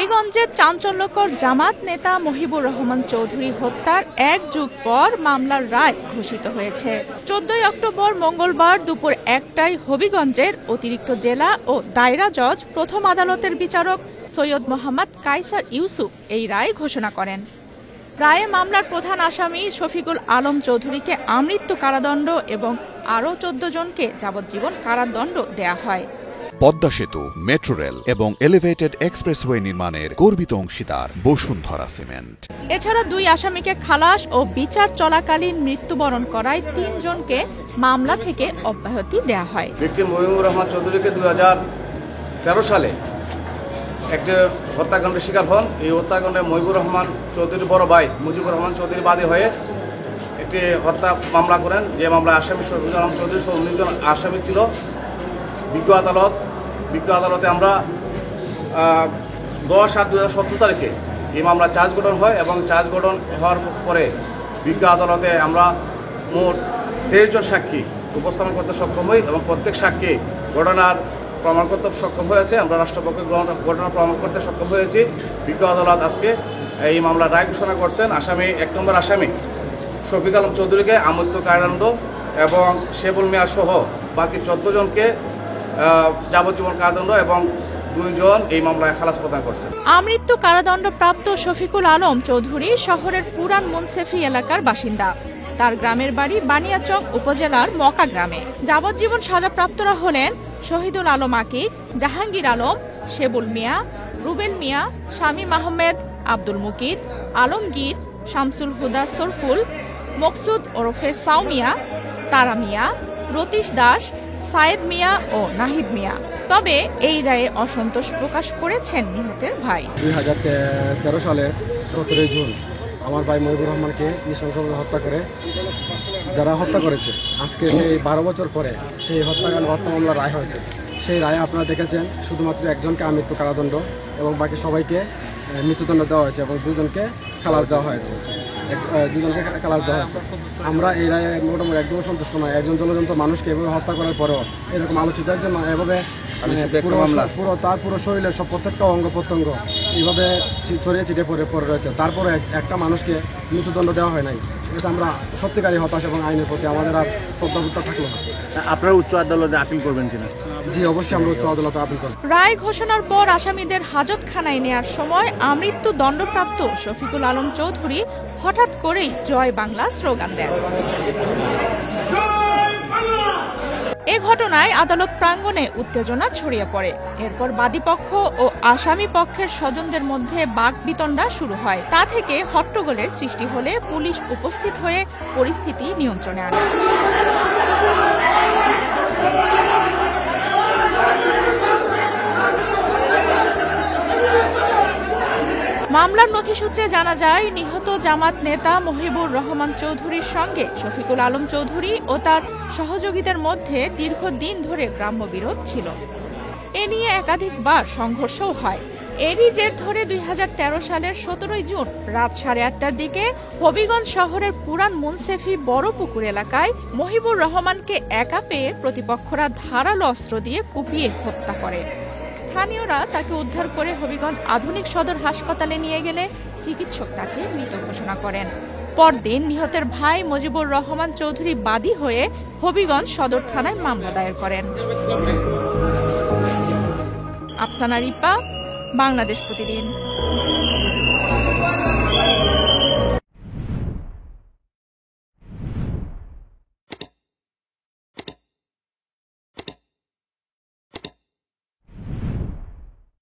হবিগঞ্জে চাঞ্চল্যকর জামাত নেতা মহিবুর রহমান চৌধুরী হত্যার ১ যুগ পর মামলার রায় ঘোষিত হয়েছে। ১৪ অক্টোবর মঙ্গলবার দুপুর ১টায় হবিগঞ্জের অতিরিক্ত জেলা ও দায়রা জজ প্রথম আদালতের বিচারক সৈয়দ মোহাম্মদ কায়সার ইউসুফ এই রায় ঘোষণা করেন। রায়ে মামলার প্রধান আসামি শফিকুল আলম চৌধুরীকে আমৃত্যু কারাদণ্ড এবং আরও ১৪ জনকে যাবজ্জীবন কারাদণ্ড দেয়া হয়। পদ্মা সেতু, মেট্রো রেল এবং এলিভেটেড এক্সপ্রেসওয়ে নির্মাণের গর্বিত অংশীদার বসুন্ধরা সিমেন্ট। এছাড়া ২ আসামিকে খালাস ও বিচার চলাকালীন মৃত্যুবরণ করায় ৩ জনকে মামলা থেকে অব্যাহতি দেয়া হয়। ভিকটিম মহিবুর রহমান চৌধুরীকে ২০১৩ সালে একটি হত্যাকাণ্ডের শিকার হন। এই হত্যাকাণ্ডে মহিবুর রহমান চৌধুরীর বড় ভাই মুজিবুর রহমান চৌধুরী বাদী হয়ে একটি হত্যা মামলা করেন, যে মামলায় আসামি শফিকুল আলম চৌধুরী সহ ১৯ জন আসামি ছিল। বিজ্ঞ আদালতে আমরা ১০/৮/২০১৭ তারিখে এই মামলা চার্জ গঠন হয় এবং চার্জ গঠন হওয়ার পরে বিজ্ঞ আদালতে আমরা মোট ২৩ জন সাক্ষী উপস্থাপন করতে সক্ষম হই এবং প্রত্যেক সাক্ষী ঘটনার প্রমাণ করতে সক্ষম হয়েছে। আমরা রাষ্ট্রপক্ষে ঘটনা প্রমাণ করতে সক্ষম হয়েছি। বিজ্ঞ আদালত আজকে এই মামলার রায় ঘোষণা করছেন। আসামি ১ নম্বর আসামি শফিকুল আলম চৌধুরীকে আমৃত্যু কারাদণ্ড এবং শেবুল মিয়া সহ বাকি ১৪ জনকে যাবজ্জীবন কারাদণ্ড এবং ২ জন এই মামলায় খালাস প্রদান করছে। আমৃত্যু কারাদণ্ডপ্রাপ্ত শফিকুল আলম চৌধুরী শহরের পুরান মুন্সেফি এলাকার বাসিন্দা। তার গ্রামের বাড়ি বানিয়াচং উপজেলার মকা গ্রামে। যাবজ্জীবন সাজাপ্রাপ্তরা হলেন শহীদুল আলম আকিব, জাহাঙ্গীর আলম, শেবুল মিয়া, রুবেল মিয়া, শামীম আহমেদ, আব্দুল মুকিত, আলমগীর, শামসুল হুদা সরফুল, মকসুদ ওরফে সাউ মিয়া, তারা মিয়া, রতীশ দাস, সায়েদ মিয়া ও নাহিদ মিয়া। তবে এই রায়ে অসন্তোষ প্রকাশ করেছেন নিহতের ভাই। ২০১৩ সালের ১৭ জুন আমার ভাই মহিবুর রহমানকে নৃশংসভাবে হত্যা করে যারা হত্যা করেছে, আজকে সেই ১২ বছর পরে সেই হত্যা মামলার রায় হয়েছে। সেই রায়ে আপনারা দেখেছেন শুধুমাত্র একজনকে আমৃত্যু কারাদণ্ড এবং বাকি সবাইকে মৃত্যুদণ্ড দেওয়া হয়েছে এবং ২ জনকে খালাস দেওয়া হয়েছে। আমরা এই রায়ে মোটামুটি একদম সন্তুষ্ট নয়। একজন জলজন্ত মানুষকে এভাবে হত্যা করার পরেও এরকম আলোচিত একজন এভাবে পুরো শরীরের সব প্রত্যেকটা অঙ্গ প্রত্যঙ্গ এইভাবে ছড়িয়ে ছিটিয়ে পড়ে রয়েছে, তারপরে একটা মানুষকে মৃত্যুদণ্ড দেওয়া হয় নাই। এটা আমরা সত্যিকারই হতাশ এবং আইনের প্রতি আমাদের আর শ্রদ্ধাবোধ থাকলো না। আপনারা উচ্চ আদালতে আপিল করবেন কিনা? জি, অবশ্যই আমরা উচ্চ আদালতে আপিল করব। রায় ঘোষণার পর আসামিদের হাজতখানায় নেয়ার সময় আমৃত্যু দণ্ডপ্রাপ্ত শফিকুল আলম চৌধুরী হঠাৎ করেই জয় বাংলা স্লোগান দেন। এ ঘটনায় আদালত প্রাঙ্গণে উত্তেজনা ছড়িয়ে পড়ে। এরপর বাদীপক্ষ ও আসামি পক্ষের স্বজনদের মধ্যে বাকবিতণ্ডা শুরু হয়। তা থেকে হট্টগোলের সৃষ্টি হলে পুলিশ উপস্থিত হয়ে পরিস্থিতি নিয়ন্ত্রণে আনে। মামলার নথিসূত্রে জানা যায়, নিহত জামাত নেতা মহিবুর রহমান চৌধুরীর সঙ্গে শফিকুল আলম চৌধুরী ও তার সহযোগীদের মধ্যে দীর্ঘদিন ধরে গ্রাম্য বিরোধ ছিল। এ নিয়ে একাধিকবার সংঘর্ষও হয়। এরই জের ধরে ২০১৩ সালের ১৭ জুন রাত ৮:৩০টার দিকে হবিগঞ্জ শহরের পুরান মুন্সেফি বড় পুকুর এলাকায় মহিবুর রহমানকে একা পেয়ে প্রতিপক্ষরা ধারালো অস্ত্র দিয়ে কুপিয়ে হত্যা করে। স্থানীয়রা তাকে উদ্ধার করে হবিগঞ্জ আধুনিক সদর হাসপাতালে নিয়ে গেলে চিকিৎসক তাকে মৃত ঘোষণা করেন। পরদিন নিহতের ভাই মুজিবুর রহমান চৌধুরী বাদী হয়ে হবিগঞ্জ সদর থানায় মামলা দায়ের করেন। আফসানা রিপা, বাংলাদেশ প্রতিদিন।